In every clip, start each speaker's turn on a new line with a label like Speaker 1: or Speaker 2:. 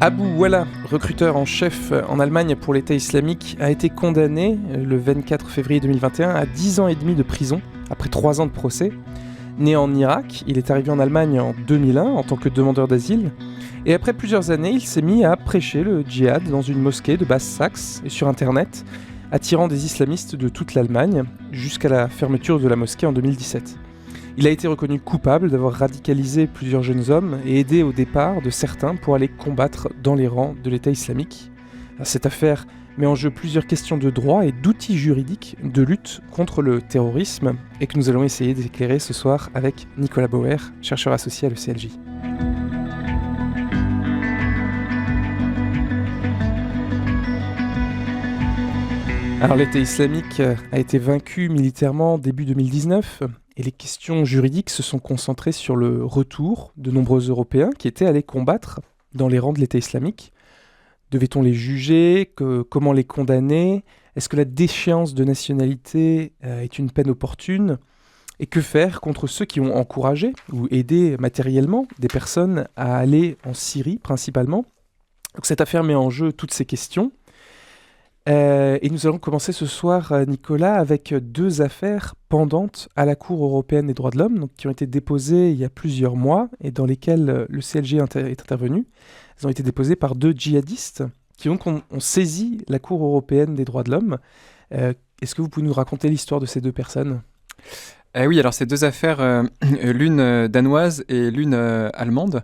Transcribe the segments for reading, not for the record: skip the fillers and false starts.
Speaker 1: Abou Wala, recruteur en chef en Allemagne pour l'État islamique, a été condamné le 24 février 2021 à 10 ans et demi de prison, après 3 ans de procès. Né en Irak, il est arrivé en Allemagne en 2001 en tant que demandeur d'asile. Et après plusieurs années, il s'est mis à prêcher le djihad dans une mosquée de Basse-Saxe et sur Internet, attirant des islamistes de toute l'Allemagne, jusqu'à la fermeture de la mosquée en 2017. Il a été reconnu coupable d'avoir radicalisé plusieurs jeunes hommes et aidé au départ de certains pour aller combattre dans les rangs de l'État islamique. Cette affaire met en jeu plusieurs questions de droit et d'outils juridiques de lutte contre le terrorisme et que nous allons essayer d'éclairer ce soir avec Nicolas Bauer, chercheur associé à l'ECLJ. Alors l'État islamique a été vaincu militairement début 2019 et les questions juridiques se sont concentrées sur le retour de nombreux Européens qui étaient allés combattre dans les rangs de l'État islamique. Devait-on les juger? Comment les condamner? Est-ce que la déchéance de nationalité est une peine opportune? Et que faire contre ceux qui ont encouragé ou aidé matériellement des personnes à aller en Syrie principalement? Donc cette affaire met en jeu toutes ces questions. Et nous allons commencer ce soir, Nicolas, avec deux affaires pendantes à la Cour européenne des droits de l'homme, donc, qui ont été déposées il y a plusieurs mois et dans lesquelles le CLG est intervenu. Elles ont été déposées par deux djihadistes qui ont saisi la Cour européenne des droits de l'homme. Est-ce que vous pouvez nous raconter l'histoire de ces deux personnes ?
Speaker 2: Oui, alors ces deux affaires, l'une danoise et l'une allemande.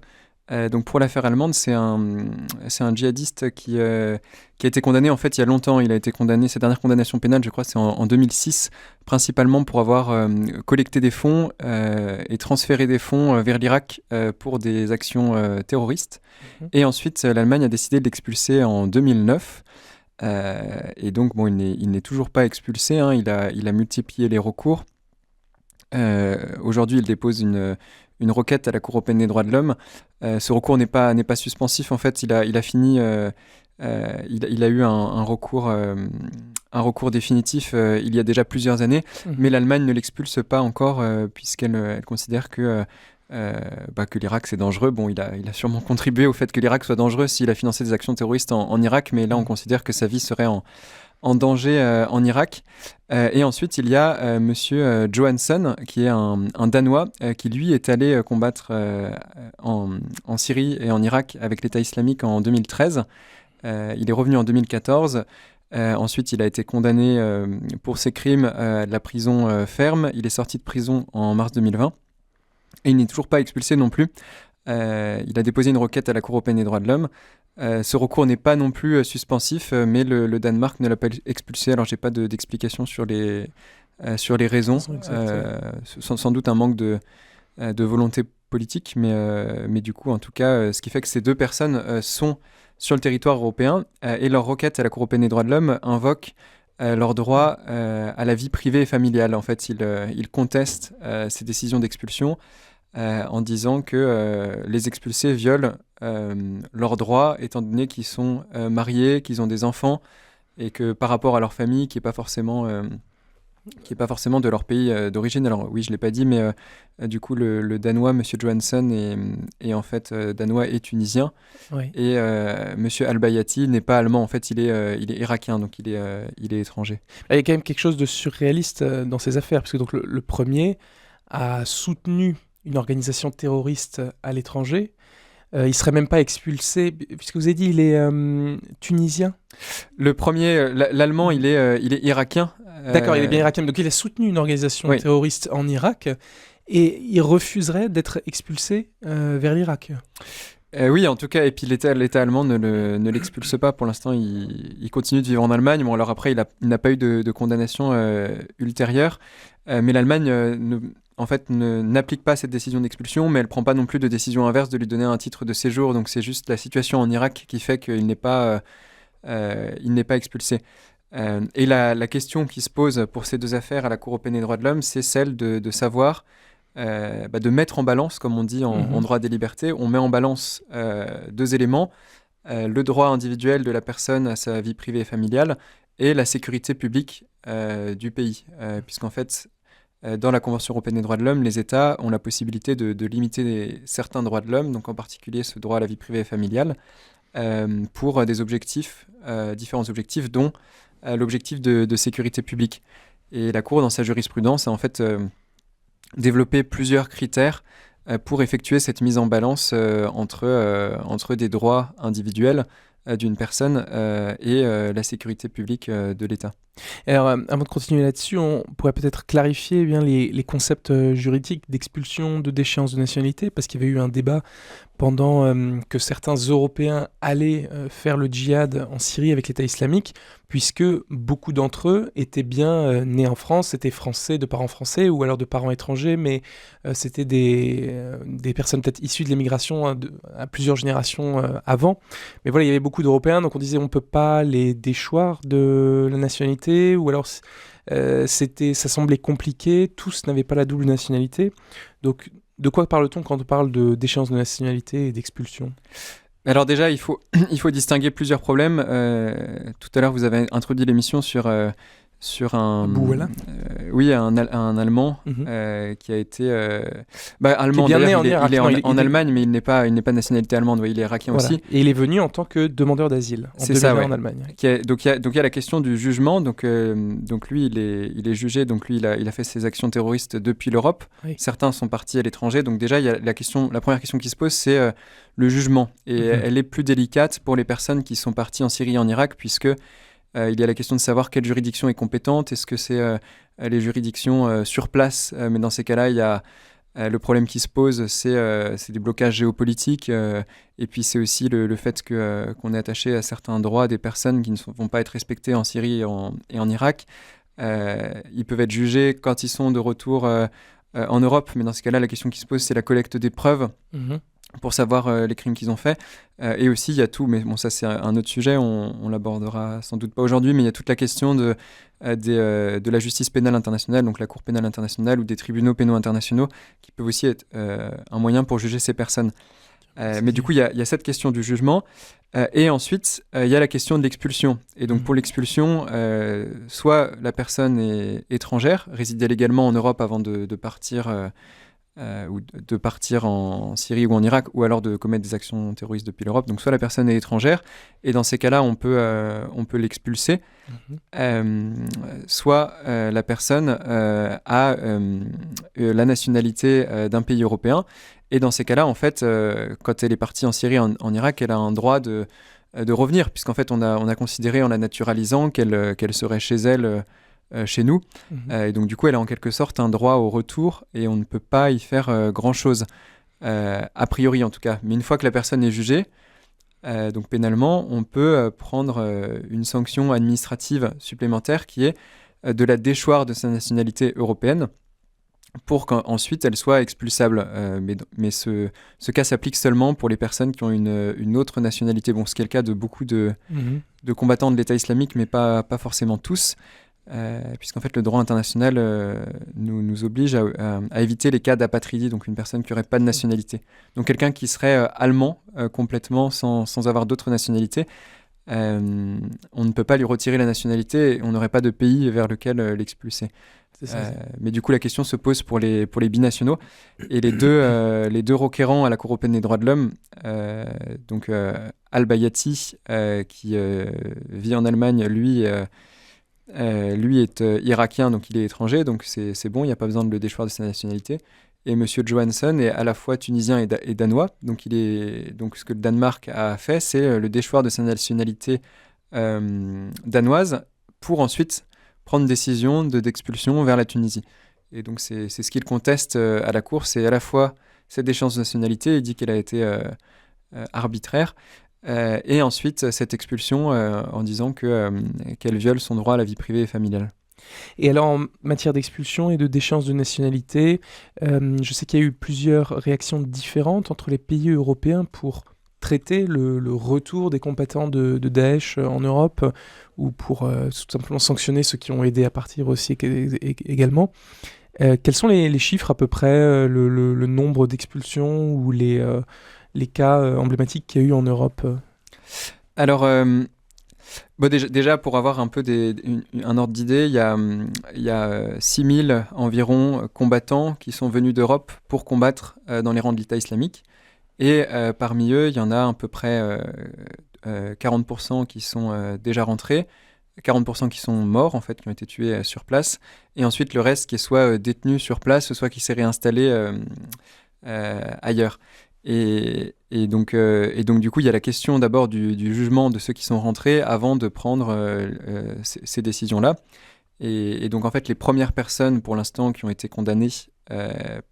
Speaker 2: Donc pour l'affaire allemande, c'est un djihadiste qui a été condamné en fait il y a longtemps. Il a été condamné, sa dernière condamnation pénale, je crois, c'est en 2006, principalement pour avoir collecté des fonds et transféré des fonds vers l'Irak pour des actions terroristes. Et ensuite, l'Allemagne a décidé de l'expulser en 2009. Et donc, bon, il n'est toujours pas expulsé, hein. Il a multiplié les recours. Aujourd'hui, il dépose une requête à la Cour européenne des droits de l'homme. Ce recours n'est pas suspensif. En fait, il a fini. Il a eu un recours définitif il y a déjà plusieurs années, mais l'Allemagne ne l'expulse pas encore puisqu'elle considère que l'Irak c'est dangereux. Bon, il a sûrement contribué au fait que l'Irak soit dangereux s'il a financé des actions terroristes en Irak, mais là on considère que sa vie serait en danger en Irak. Et ensuite, il y a Monsieur Johansson, qui est un Danois, qui lui est allé combattre en Syrie et en Irak avec l'État islamique en 2013. Il est revenu en 2014. Ensuite, il a été condamné pour ses crimes à de la prison ferme. Il est sorti de prison en mars 2020. Et il n'est toujours pas expulsé non plus. Il a déposé une requête à la Cour européenne des droits de l'homme. Ce recours n'est pas non plus suspensif, mais le Danemark ne l'a pas expulsé. Alors, je n'ai pas d'explication sur les raisons. Sans doute un manque de volonté politique, mais du coup, en tout cas, ce qui fait que ces deux personnes sont sur le territoire européen et leur requête à la Cour européenne des droits de l'homme invoque leur droit à la vie privée et familiale. En fait, ils contestent ces décisions d'expulsion en disant que les expulsés violent leurs droits, étant donné qu'ils sont mariés, qu'ils ont des enfants, et que par rapport à leur famille, qui n'est pas forcément de leur pays d'origine. Alors oui, je ne l'ai pas dit, mais du coup, le Danois, M. Johansson, est en fait Danois et tunisien. Oui. Et M. Al-Bayati n'est pas allemand, en fait, il est irakien, donc il est étranger.
Speaker 1: Il y a quand même quelque chose de surréaliste dans ces affaires, parce que donc, le premier a soutenu une organisation terroriste à l'étranger. Il ne serait même pas expulsé, puisque vous avez dit il est tunisien.
Speaker 2: Le premier, l'allemand, il est irakien.
Speaker 1: D'accord, il est bien irakien. Donc il a soutenu une organisation terroriste en Irak et il refuserait d'être expulsé vers l'Irak.
Speaker 2: Oui, en tout cas, et puis l'État allemand ne l'expulse pas. Pour l'instant, il continue de vivre en Allemagne. Bon, alors après, il n'a pas eu de condamnation ultérieure, mais l'Allemagne n'applique pas cette décision d'expulsion, mais elle ne prend pas non plus de décision inverse de lui donner un titre de séjour. Donc c'est juste la situation en Irak qui fait qu'il n'est pas expulsé. Et la question qui se pose pour ces deux affaires à la Cour européenne des droits de l'homme, c'est celle de savoir, de mettre en balance, comme on dit en droit des libertés, on met en balance deux éléments, le droit individuel de la personne à sa vie privée et familiale et la sécurité publique du pays. Puisqu'en fait, dans la Convention européenne des droits de l'homme, les États ont la possibilité de limiter certains droits de l'homme, donc en particulier ce droit à la vie privée et familiale, pour des objectifs, différents objectifs, dont l'objectif de sécurité publique. Et la Cour, dans sa jurisprudence, a en fait développé plusieurs critères pour effectuer cette mise en balance entre des droits individuels d'une personne et la sécurité publique de l'État.
Speaker 1: Alors, avant de continuer là-dessus, on pourrait peut-être clarifier bien les concepts juridiques d'expulsion, de déchéance de nationalité, parce qu'il y avait eu un débat pendant que certains Européens allaient faire le djihad en Syrie avec l'État islamique, puisque beaucoup d'entre eux étaient bien nés en France, étaient français, de parents français, ou alors de parents étrangers, mais c'était des personnes peut-être issues de l'émigration à plusieurs générations avant. Mais voilà, il y avait beaucoup d'Européens, donc on disait on ne peut pas les déchoir de la nationalité, ou alors ça semblait compliqué, tous n'avaient pas la double nationalité. Donc de quoi parle-t-on quand on parle de déchéance de nationalité et d'expulsion ?
Speaker 2: Alors déjà, il faut distinguer plusieurs problèmes. Tout à l'heure, vous avez introduit l'émission sur un...
Speaker 1: Bouwala.
Speaker 2: Oui, un Allemand qui a été... allemand,
Speaker 1: qui est bien né
Speaker 2: il est
Speaker 1: en
Speaker 2: en Allemagne, mais il n'est pas de nationalité allemande, il est irakien
Speaker 1: voilà.
Speaker 2: aussi.
Speaker 1: Et il est venu en tant que demandeur d'asile,
Speaker 2: C'est ça, ouais.
Speaker 1: en Allemagne.
Speaker 2: Donc il y a la question du jugement, donc lui, il est jugé, donc lui, il a fait ses actions terroristes depuis l'Europe. Oui. Certains sont partis à l'étranger, donc déjà, il y a la première question qui se pose, c'est le jugement. Et elle est plus délicate pour les personnes qui sont parties en Syrie et en Irak, puisque... il y a la question de savoir quelle juridiction est compétente. Est-ce que c'est les juridictions sur place mais dans ces cas-là, il y a le problème qui se pose, c'est des blocages géopolitiques. Et puis, c'est aussi le fait qu'on est attaché à certains droits des personnes qui ne vont pas être respectés en Syrie et en Irak. Ils peuvent être jugés quand ils sont de retour en Europe. Mais dans ce cas-là, la question qui se pose, c'est la collecte des preuves. Pour savoir les crimes qu'ils ont faits. Et aussi, il y a tout, mais bon, ça c'est un autre sujet, on l'abordera sans doute pas aujourd'hui, mais il y a toute la question de la justice pénale internationale, donc la Cour pénale internationale ou des tribunaux pénaux internationaux, qui peuvent aussi être un moyen pour juger ces personnes. Mais du coup, il y a cette question du jugement. Et ensuite, il y a la question de l'expulsion. Et donc, pour l'expulsion, soit la personne est étrangère, résidait légalement en Europe avant de partir... ou de partir en Syrie ou en Irak, ou alors de commettre des actions terroristes depuis l'Europe. Donc soit la personne est étrangère, et dans ces cas-là, on peut l'expulser, soit la personne a la nationalité d'un pays européen, et dans ces cas-là, en fait, quand elle est partie en Syrie, en Irak, elle a un droit de revenir, puisqu'en fait, on a considéré en la naturalisant qu'elle serait chez elle chez nous. Et donc, du coup, elle a en quelque sorte un droit au retour et on ne peut pas y faire grand-chose, a priori en tout cas. Mais une fois que la personne est jugée, donc pénalement, on peut prendre une sanction administrative supplémentaire qui est de la déchoir de sa nationalité européenne pour qu'ensuite elle soit expulsable. Mais ce cas s'applique seulement pour les personnes qui ont une autre nationalité. Bon, ce qui est le cas de beaucoup de combattants de l'État islamique, mais pas forcément tous. Puisqu'en fait le droit international nous oblige à éviter les cas d'apatridie, donc une personne qui n'aurait pas de nationalité. Donc quelqu'un qui serait allemand complètement sans avoir d'autres nationalités, on ne peut pas lui retirer la nationalité et on n'aurait pas de pays vers lequel l'expulser. Mais du coup la question se pose pour les binationaux et les deux requérants à la Cour européenne des droits de l'homme, donc Al-Bayati qui vit en Allemagne, lui est irakien, donc il est étranger, donc c'est bon, il n'y a pas besoin de le déchoir de sa nationalité. Et M. Johansson est à la fois tunisien et danois, donc ce que le Danemark a fait, c'est le déchoir de sa nationalité danoise pour ensuite prendre une décision d'expulsion vers la Tunisie. Et donc c'est ce qu'il conteste à la Cour, c'est à la fois cette déchéance de nationalité, il dit qu'elle a été arbitraire, et ensuite cette expulsion en disant qu'elle viole son droit à la vie privée et familiale.
Speaker 1: Et alors en matière d'expulsion et de déchéance de nationalité, je sais qu'il y a eu plusieurs réactions différentes entre les pays européens pour traiter le retour des combattants de Daesh en Europe ou pour tout simplement sanctionner ceux qui ont aidé à partir aussi également. Quels sont les chiffres à peu près, le nombre d'expulsions ou les cas emblématiques qu'il y a eu en Europe?
Speaker 2: Alors, déjà, pour avoir un peu un ordre d'idée, il y a 6000 environ combattants qui sont venus d'Europe pour combattre dans les rangs de l'État islamique. Et parmi eux, il y en a à peu près 40% qui sont déjà rentrés, 40% qui sont morts, en fait, qui ont été tués sur place, et ensuite le reste qui est soit détenu sur place, soit qui s'est réinstallé ailleurs. Et donc, du coup, il y a la question d'abord du jugement de ceux qui sont rentrés avant de prendre ces décisions-là. Et donc, en fait, les premières personnes, pour l'instant, qui ont été condamnées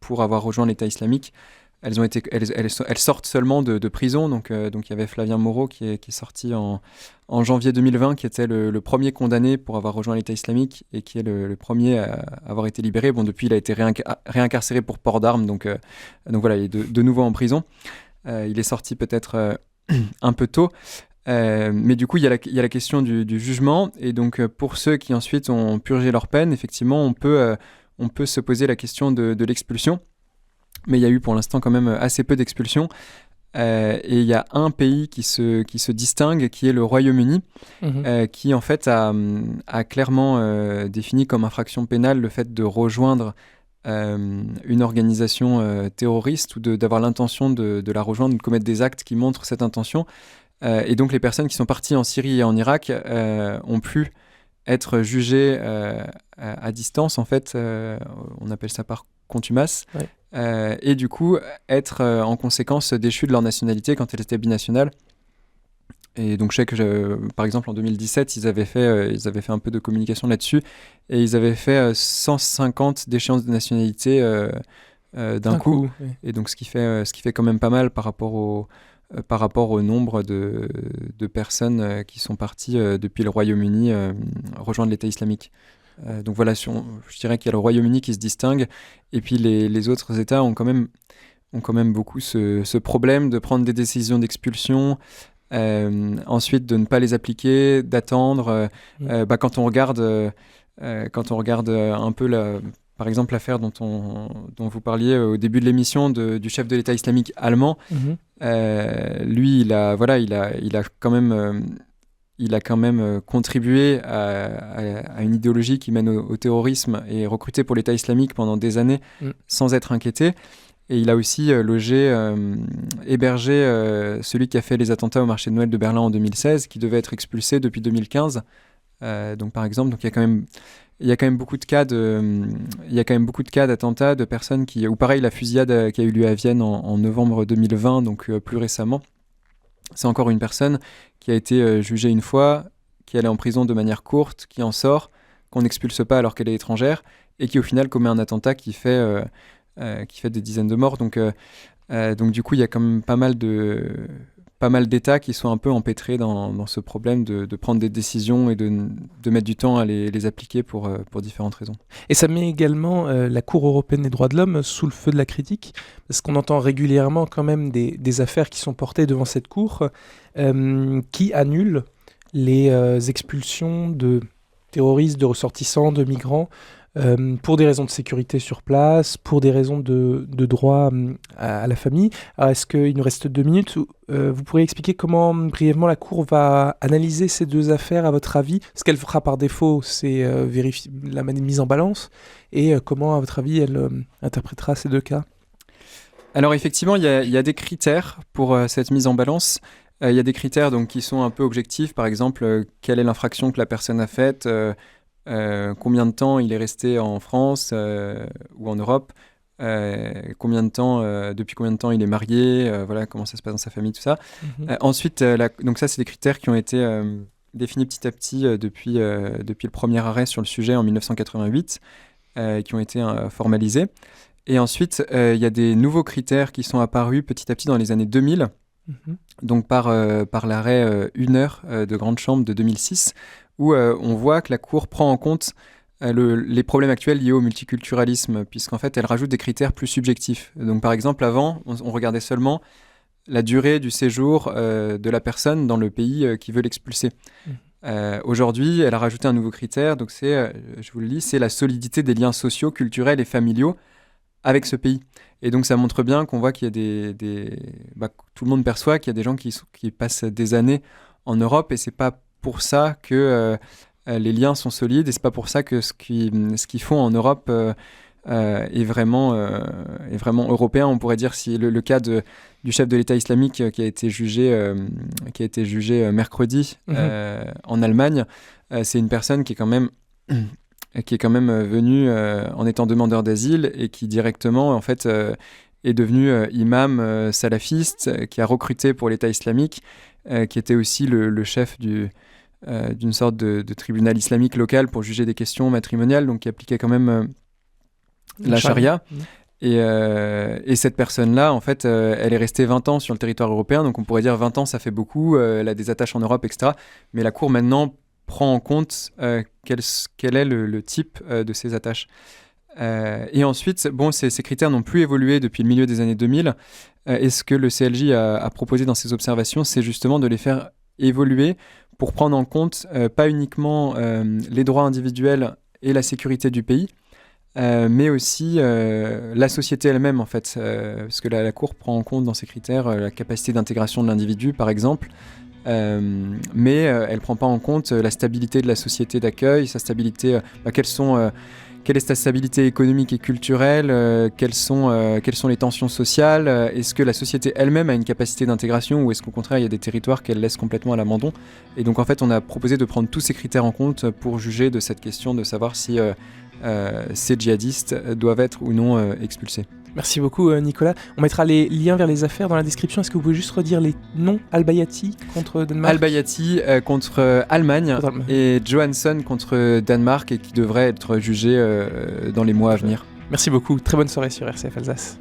Speaker 2: pour avoir rejoint l'État islamique, elles sortent seulement de prison. Donc, il y avait Flavien Moreau qui est sorti en janvier 2020, qui était le premier condamné pour avoir rejoint l'État islamique et qui est le premier à avoir été libéré. Bon, depuis, il a été réincarcéré pour port d'armes. Donc voilà, il est de nouveau en prison. Il est sorti peut-être un peu tôt. Mais du coup, il y a la question du jugement. Et donc, pour ceux qui ensuite ont purgé leur peine, effectivement, on peut se poser la question de l'expulsion. Mais il y a eu pour l'instant quand même assez peu d'expulsions. Et il y a un pays qui se distingue, qui est le Royaume-Uni, qui en fait a clairement défini comme infraction pénale le fait de rejoindre une organisation terroriste ou d'avoir l'intention de la rejoindre, de commettre des actes qui montrent cette intention. Et donc les personnes qui sont parties en Syrie et en Irak ont pu être jugées à distance, en fait, on appelle ça par contumace, et du coup être en conséquence déchues de leur nationalité quand elles étaient binationales. Et donc je sais que, par exemple, en 2017, ils avaient fait un peu de communication là-dessus, et ils avaient fait 150 d'échéances de nationalité d'un coup.
Speaker 1: Oui.
Speaker 2: Et donc ce qui fait quand même pas mal par rapport au nombre de personnes qui sont parties depuis le Royaume-Uni rejoindre l'État islamique. Donc voilà, je dirais qu'il y a le Royaume-Uni qui se distingue, et puis les autres États ont quand même beaucoup ce problème de prendre des décisions d'expulsion, ensuite de ne pas les appliquer, d'attendre. Quand on regarde un peu par exemple l'affaire dont vous parliez au début de l'émission du chef de l'État islamique allemand, lui il a quand même contribué à une idéologie qui mène au terrorisme et recruté pour l'État islamique pendant des années sans être inquiété. Et il a aussi hébergé celui qui a fait les attentats au marché de Noël de Berlin en 2016, qui devait être expulsé depuis 2015. Donc par exemple, il y a quand même beaucoup de cas d'attentats de personnes ou pareil, la fusillade qui a eu lieu à Vienne en novembre 2020, donc plus récemment. C'est encore une personne qui a été jugée une fois, qui est allée en prison de manière courte, qui en sort, qu'on n'expulse pas alors qu'elle est étrangère, et qui au final commet un attentat qui fait des dizaines de morts. Donc du coup, il y a quand même pas mal d'États qui sont un peu empêtrés dans ce problème de prendre des décisions et de mettre du temps à les appliquer pour différentes raisons.
Speaker 1: Et ça met également la Cour européenne des droits de l'homme sous le feu de la critique, parce qu'on entend régulièrement quand même des affaires qui sont portées devant cette Cour qui annulent les expulsions de terroristes, de ressortissants, de migrants, pour des raisons de sécurité sur place, pour des raisons de droit à la famille. Alors, est-ce qu'il nous reste 2 minutes? Vous pourriez expliquer comment brièvement la Cour va analyser ces deux affaires, à votre avis? Ce qu'elle fera par défaut, c'est vérifier la mise en balance. Et comment, à votre avis, elle interprétera ces deux cas?
Speaker 2: Alors effectivement, il y a des critères pour cette mise en balance. Il y a des critères donc, qui sont un peu objectifs. Par exemple, quelle est l'infraction que la personne a faite, combien de temps il est resté en France ou en Europe, depuis combien de temps il est marié, voilà, comment ça se passe dans sa famille, tout ça. Ensuite, donc ça, c'est des critères qui ont été définis petit à petit depuis le premier arrêt sur le sujet en 1988, qui ont été formalisés. Et ensuite, il y a des nouveaux critères qui sont apparus petit à petit dans les années 2000, donc par l'arrêt 1 heure de Grande Chambre de 2006, où on voit que la Cour prend en compte les problèmes actuels liés au multiculturalisme, puisqu'en fait, elle rajoute des critères plus subjectifs. Donc par exemple, avant, on regardait seulement la durée du séjour de la personne dans le pays qui veut l'expulser. Aujourd'hui, elle a rajouté un nouveau critère, donc je vous le lis, c'est la solidité des liens sociaux, culturels et familiaux avec ce pays. Et donc ça montre bien qu'on voit qu'il y a tout le monde perçoit qu'il y a des gens qui passent des années en Europe, et c'est pas pour ça que les liens sont solides, et c'est pas pour ça que ce qu'ils font en Europe est vraiment européen. On pourrait dire si le cas du chef de l'État islamique qui a été jugé mercredi en Allemagne, c'est une personne qui est quand même venu en étant demandeur d'asile et qui directement en fait est devenu imam salafiste, qui a recruté pour l'État islamique, qui était aussi le chef d'une sorte de tribunal islamique local pour juger des questions matrimoniales, donc qui appliquait quand même la charia. Et cette personne-là, en fait, elle est restée 20 ans sur le territoire européen, donc on pourrait dire 20 ans, ça fait beaucoup, elle a des attaches en Europe, etc. Mais la Cour, maintenant, prend en compte quel est le type de ces attaches. Et ensuite, ces critères n'ont plus évolué depuis le milieu des années 2000. Et ce que le CLJ a proposé dans ses observations, c'est justement de les faire évoluer pour prendre en compte pas uniquement les droits individuels et la sécurité du pays, mais aussi la société elle-même, en fait. Parce que la Cour prend en compte dans ses critères la capacité d'intégration de l'individu, par exemple, mais elle ne prend pas en compte la stabilité de la société d'accueil, sa stabilité, quelle est sa stabilité économique et culturelle, quelles sont les tensions sociales, est-ce que la société elle-même a une capacité d'intégration ou est-ce qu'au contraire il y a des territoires qu'elle laisse complètement à l'abandon. Et donc en fait on a proposé de prendre tous ces critères en compte pour juger de cette question de savoir si ces djihadistes doivent être ou non expulsés.
Speaker 1: Merci beaucoup Nicolas. On mettra les liens vers les affaires dans la description. Est-ce que vous pouvez juste redire les noms? Al-Bayati contre Danemark,
Speaker 2: Al-Bayati contre Allemagne et Johansson contre Danemark, et qui devrait être jugé dans les mois à venir.
Speaker 1: Merci beaucoup. Très bonne soirée sur RCF Alsace.